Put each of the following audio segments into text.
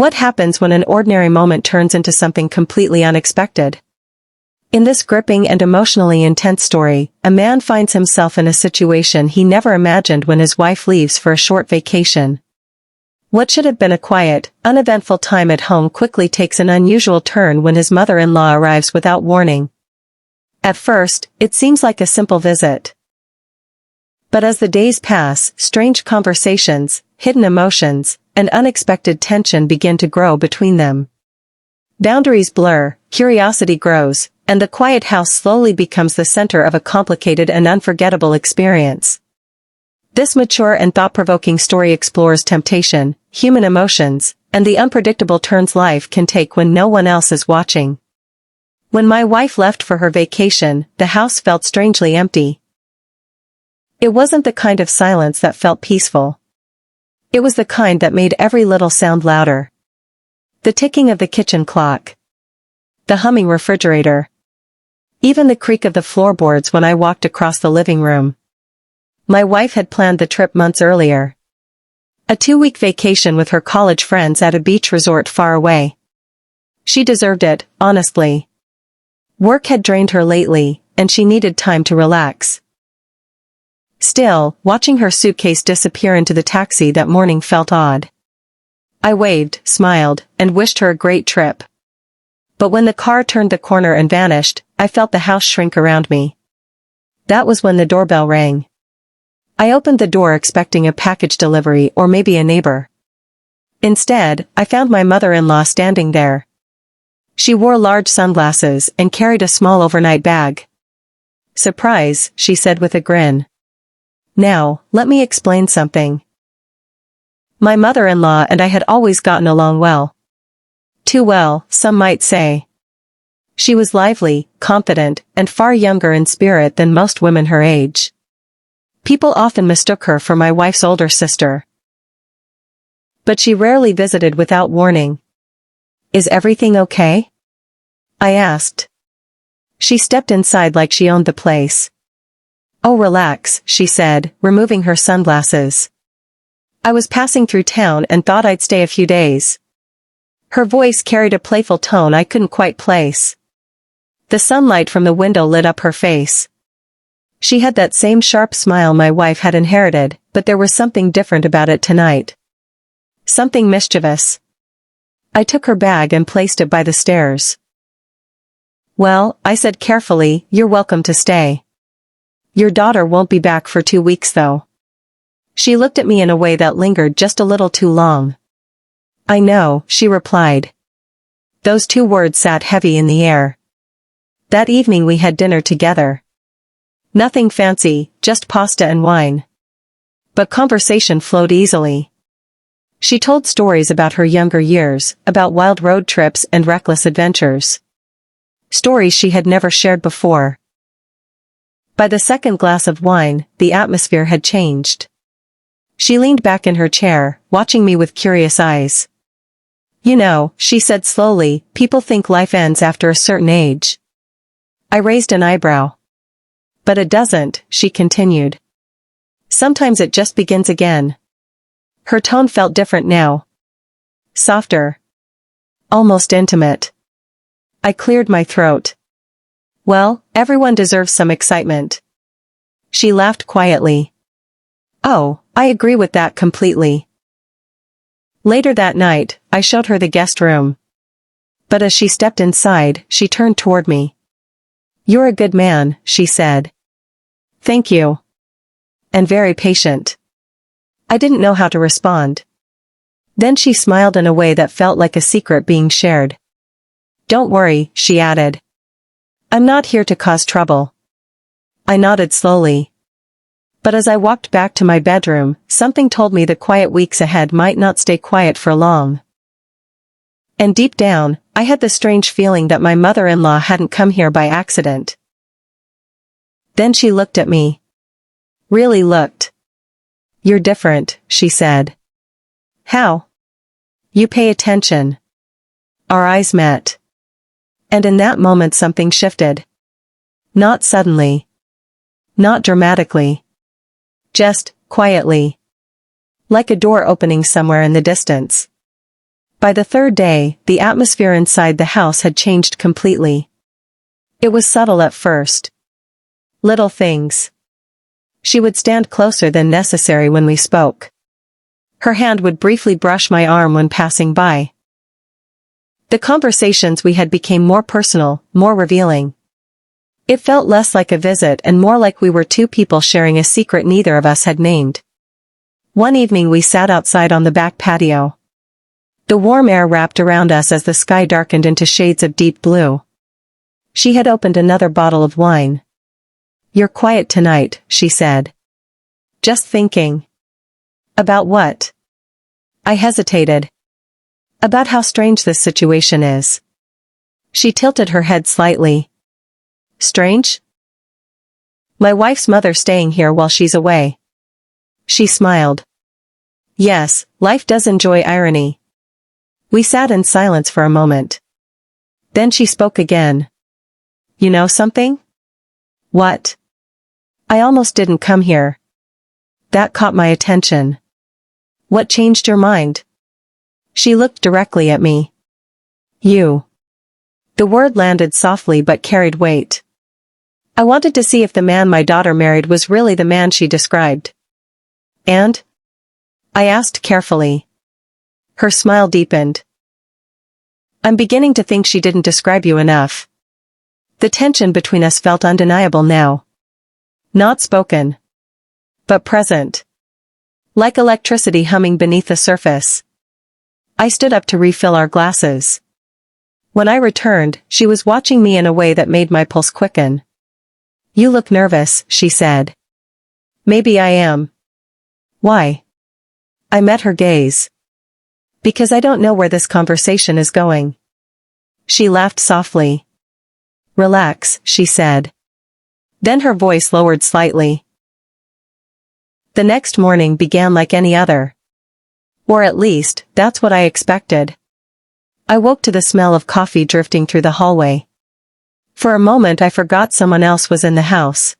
What happens when an ordinary moment turns into something completely unexpected? In this gripping and emotionally intense story, a man finds himself in a situation he never imagined when his wife leaves for a short vacation. What should have been a quiet, uneventful time at home quickly takes an unusual turn when his mother-in-law arrives without warning. At first, it seems like a simple visit. But as the days pass, strange conversations, hidden emotions, and unexpected tension begin to grow between them. Boundaries blur, curiosity grows, and the quiet house slowly becomes the center of a complicated and unforgettable experience. This mature and thought-provoking story explores temptation, human emotions, and the unpredictable turns life can take when no one else is watching. When my wife left for her vacation, the house felt strangely empty. It wasn't the kind of silence that felt peaceful. It was the kind that made every little sound louder. The ticking of the kitchen clock. The humming refrigerator. Even the creak of the floorboards when I walked across the living room. My wife had planned the trip months earlier. A 2-week vacation with her college friends at a beach resort far away. She deserved it, honestly. Work had drained her lately, and she needed time to relax. Still, watching her suitcase disappear into the taxi that morning felt odd. I waved, smiled, and wished her a great trip. But when the car turned the corner and vanished, I felt the house shrink around me. That was when the doorbell rang. I opened the door expecting a package delivery or maybe a neighbor. Instead, I found my mother-in-law standing there. She wore large sunglasses and carried a small overnight bag. "Surprise," she said with a grin. "Now, let me explain something." My mother-in-law and I had always gotten along well. Too well, some might say. She was lively, confident, and far younger in spirit than most women her age. People often mistook her for my wife's older sister. But she rarely visited without warning. "Is everything okay?" I asked. She stepped inside like she owned the place. "Oh, relax," she said, removing her sunglasses. "I was passing through town and thought I'd stay a few days." Her voice carried a playful tone I couldn't quite place. The sunlight from the window lit up her face. She had that same sharp smile my wife had inherited, but there was something different about it tonight. Something mischievous. I took her bag and placed it by the stairs. "Well," I said carefully, "you're welcome to stay. Your daughter won't be back for 2 weeks though." She looked at me in a way that lingered just a little too long. "I know," she replied. Those 2 words sat heavy in the air. That evening we had dinner together. Nothing fancy, just pasta and wine. But conversation flowed easily. She told stories about her younger years, about wild road trips and reckless adventures. Stories she had never shared before. By the second glass of wine, the atmosphere had changed. She leaned back in her chair, watching me with curious eyes. "You know," she said slowly, "people think life ends after a certain age." I raised an eyebrow. "But it doesn't," she continued. "Sometimes it just begins again." Her tone felt different now. Softer. Almost intimate. I cleared my throat. "Well, everyone deserves some excitement." She laughed quietly. "Oh, I agree with that completely." Later that night, I showed her the guest room. But as she stepped inside, she turned toward me. "You're a good man," she said. "Thank you." And very patient. I didn't know how to respond. Then she smiled in a way that felt like a secret being shared. "Don't worry," she added. "I'm not here to cause trouble." I nodded slowly. But as I walked back to my bedroom, something told me the quiet weeks ahead might not stay quiet for long. And deep down, I had the strange feeling that my mother-in-law hadn't come here by accident. Then she looked at me. Really looked. "You're different," she said. "How?" "You pay attention." Our eyes met. And in that moment something shifted. Not suddenly. Not dramatically. Just, quietly. Like a door opening somewhere in the distance. By the third day, the atmosphere inside the house had changed completely. It was subtle at first. Little things. She would stand closer than necessary when we spoke. Her hand would briefly brush my arm when passing by. The conversations we had became more personal, more revealing. It felt less like a visit and more like we were two people sharing a secret neither of us had named. One evening we sat outside on the back patio. The warm air wrapped around us as the sky darkened into shades of deep blue. She had opened another bottle of wine. "You're quiet tonight," she said. "Just thinking." "About what?" I hesitated. "About how strange this situation is." She tilted her head slightly. "Strange?" "My wife's mother staying here while she's away." She smiled. "Yes, life does enjoy irony." We sat in silence for a moment. Then she spoke again. "You know something?" "What?" "I almost didn't come here." That caught my attention. "What changed your mind?" She looked directly at me. "You." The word landed softly but carried weight. I wanted to see if the man my daughter married was really the man she described. "And?" I asked carefully. Her smile deepened. "I'm beginning to think she didn't describe you enough." The tension between us felt undeniable now. Not spoken, but present. Like electricity humming beneath the surface. I stood up to refill our glasses. When I returned, she was watching me in a way that made my pulse quicken. "You look nervous," she said. "Maybe I am." "Why?" I met her gaze. "Because I don't know where this conversation is going." She laughed softly. "Relax," she said. Then her voice lowered slightly. The next morning began like any other. Or at least, that's what I expected. I woke to the smell of coffee drifting through the hallway. For a moment I forgot someone else was in the house.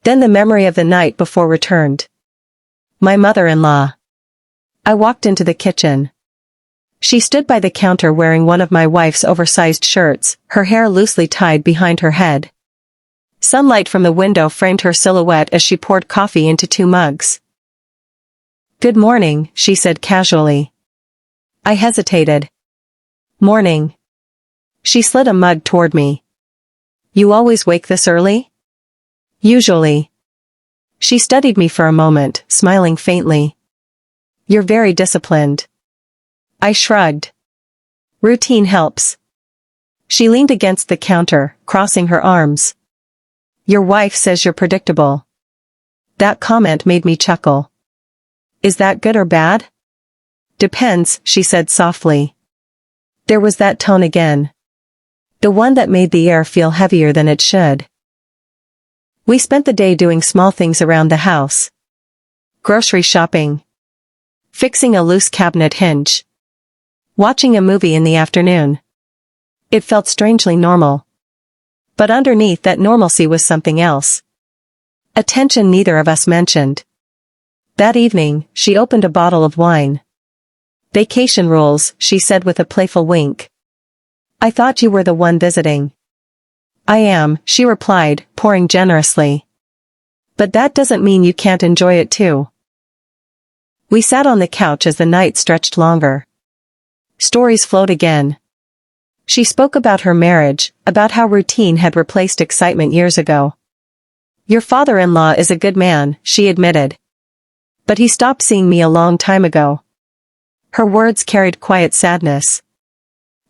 Then the memory of the night before returned. My mother-in-law. I walked into the kitchen. She stood by the counter wearing one of my wife's oversized shirts, her hair loosely tied behind her head. Sunlight from the window framed her silhouette as she poured coffee into 2 mugs. "Good morning," she said casually. I hesitated. "Morning." She slid a mug toward me. "You always wake this early?" "Usually." She studied me for a moment, smiling faintly. "You're very disciplined." I shrugged. "Routine helps." She leaned against the counter, crossing her arms. "Your wife says you're predictable." That comment made me chuckle. "Is that good or bad?" "Depends," she said softly. There was that tone again. The one that made the air feel heavier than it should. We spent the day doing small things around the house. Grocery shopping. Fixing a loose cabinet hinge. Watching a movie in the afternoon. It felt strangely normal. But underneath that normalcy was something else. A tension neither of us mentioned. That evening, she opened a bottle of wine. "Vacation rules," she said with a playful wink. "I thought you were the one visiting." "I am," she replied, pouring generously. "But that doesn't mean you can't enjoy it too." We sat on the couch as the night stretched longer. Stories flowed again. She spoke about her marriage, about how routine had replaced excitement years ago. "Your father-in-law is a good man," she admitted. "But he stopped seeing me a long time ago." Her words carried quiet sadness.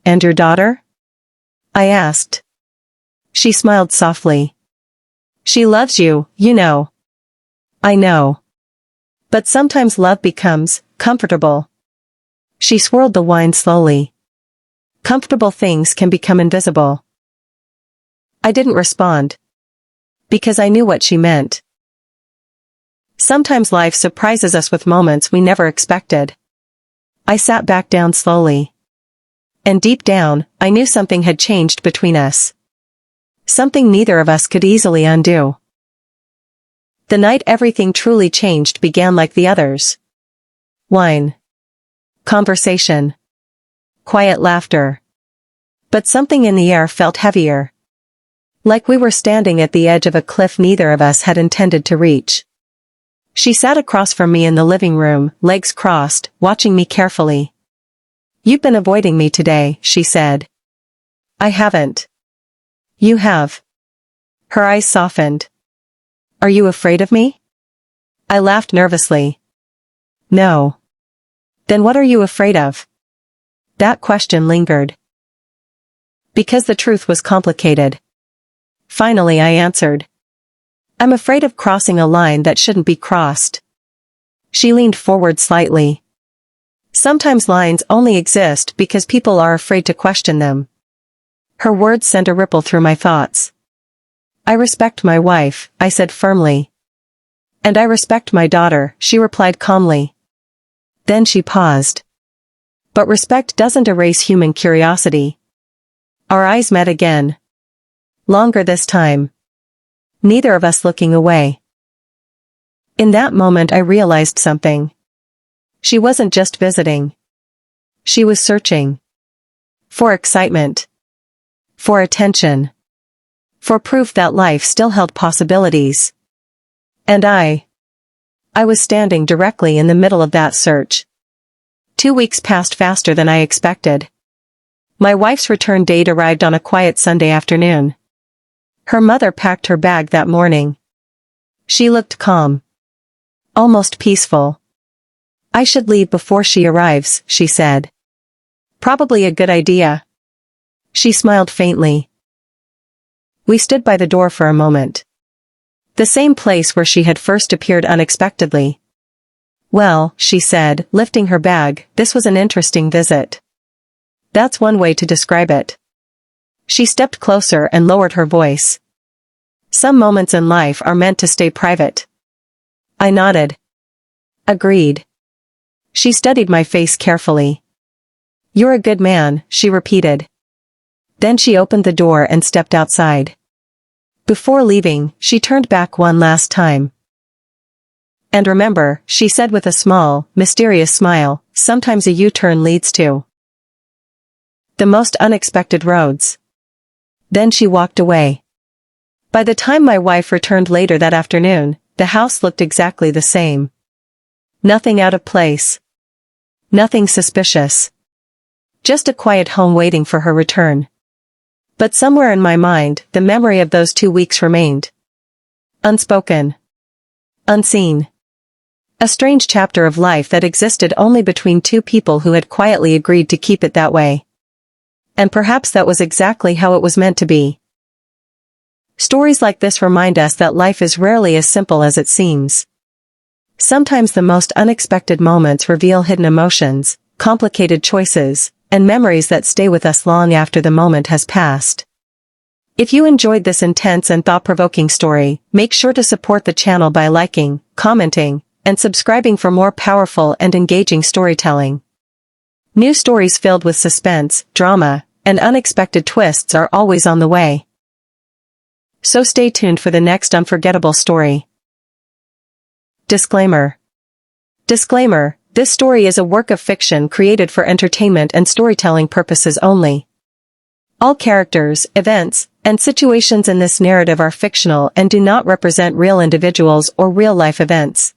"And your daughter?" I asked. She smiled softly. "She loves you, you know." "I know. But sometimes love becomes comfortable." She swirled the wine slowly. Comfortable things can become invisible. I didn't respond. Because I knew what she meant. Sometimes life surprises us with moments we never expected. I sat back down slowly. And deep down, I knew something had changed between us. Something neither of us could easily undo. The night everything truly changed began like the others. Wine. Conversation. quiet laughter. But something in the air felt heavier. Like we were standing at the edge of a cliff neither of us had intended to reach. She sat across from me in the living room, legs crossed, watching me carefully. "You've been avoiding me today," she said. "I haven't." "You have." Her eyes softened. "Are you afraid of me?" I laughed nervously. "No." "Then what are you afraid of?" That question lingered. Because the truth was complicated. Finally I answered. "I'm afraid of crossing a line that shouldn't be crossed." She leaned forward slightly. "Sometimes lines only exist because people are afraid to question them." Her words sent a ripple through my thoughts. "I respect my wife," I said firmly. "And I respect my daughter," she replied calmly. Then she paused. "But respect doesn't erase human curiosity." Our eyes met again. Longer this time. Neither of us looking away. In that moment I realized something. She wasn't just visiting. She was searching. For excitement. For attention. For proof that life still held possibilities. And I was standing directly in the middle of that search. 2 weeks passed faster than I expected. My wife's return date arrived on a quiet Sunday afternoon. Her mother packed her bag that morning. She looked calm. Almost peaceful. "I should leave before she arrives," she said. "Probably a good idea." She smiled faintly. We stood by the door for a moment. The same place where she had first appeared unexpectedly. "Well," she said, lifting her bag, "this was an interesting visit." That's one way to describe it. She stepped closer and lowered her voice. "Some moments in life are meant to stay private." I nodded. "Agreed." She studied my face carefully. "You're a good man," she repeated. Then she opened the door and stepped outside. Before leaving, she turned back one last time. "And remember," she said with a small, mysterious smile, "sometimes a U-turn leads to the most unexpected roads." Then she walked away. By the time my wife returned later that afternoon, the house looked exactly the same. Nothing out of place. Nothing suspicious. Just a quiet home waiting for her return. But somewhere in my mind, the memory of those 2 weeks remained. Unspoken. Unseen. A strange chapter of life that existed only between two people who had quietly agreed to keep it that way. And perhaps that was exactly how it was meant to be. Stories like this remind us that life is rarely as simple as it seems. Sometimes the most unexpected moments reveal hidden emotions, complicated choices, and memories that stay with us long after the moment has passed. If you enjoyed this intense and thought-provoking story, make sure to support the channel by liking, commenting, and subscribing for more powerful and engaging storytelling. New stories filled with suspense, drama, and unexpected twists are always on the way. So stay tuned for the next unforgettable story. Disclaimer. Disclaimer: this story is a work of fiction created for entertainment and storytelling purposes only. All characters, events, and situations in this narrative are fictional and do not represent real individuals or real-life events.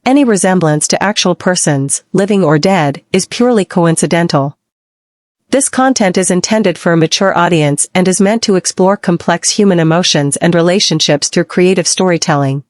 Any resemblance to actual persons, living or dead, is purely coincidental. This content is intended for a mature audience and is meant to explore complex human emotions and relationships through creative storytelling.